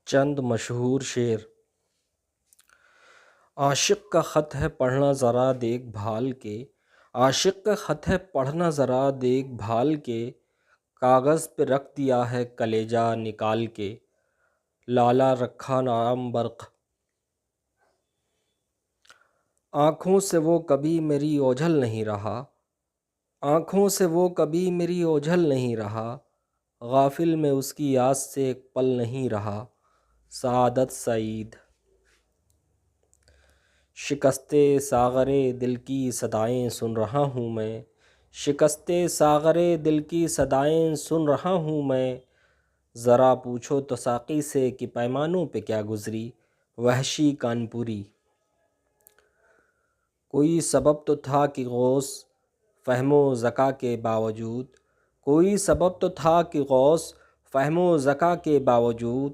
چند مشہور شعر۔ عاشق کا خط ہے پڑھنا ذرا دیکھ بھال کے، عاشق کا خط ہے پڑھنا ذرا دیکھ بھال کے، کاغذ پہ رکھ دیا ہے کلیجہ نکال کے، لالا رکھا نام برق۔ آنکھوں سے وہ کبھی میری اوجھل نہیں رہا، آنکھوں سے وہ کبھی میری اوجھل نہیں رہا، غافل میں اس کی یاد سے ایک پل نہیں رہا، سعادت سعید۔ شکستِ ساغر دل کی صدائیں سن رہا ہوں میں، شکستِ ساغر دل کی صدائیں سن رہا ہوں میں، ذرا پوچھو تو ساقی سے کہ پیمانوں پہ کیا گزری، وحشی کانپوری۔ کوئی سبب تو تھا کہ غوث فہم و ذکا کے باوجود، کوئی سبب تو تھا کہ غوث فہم و ذکا کے باوجود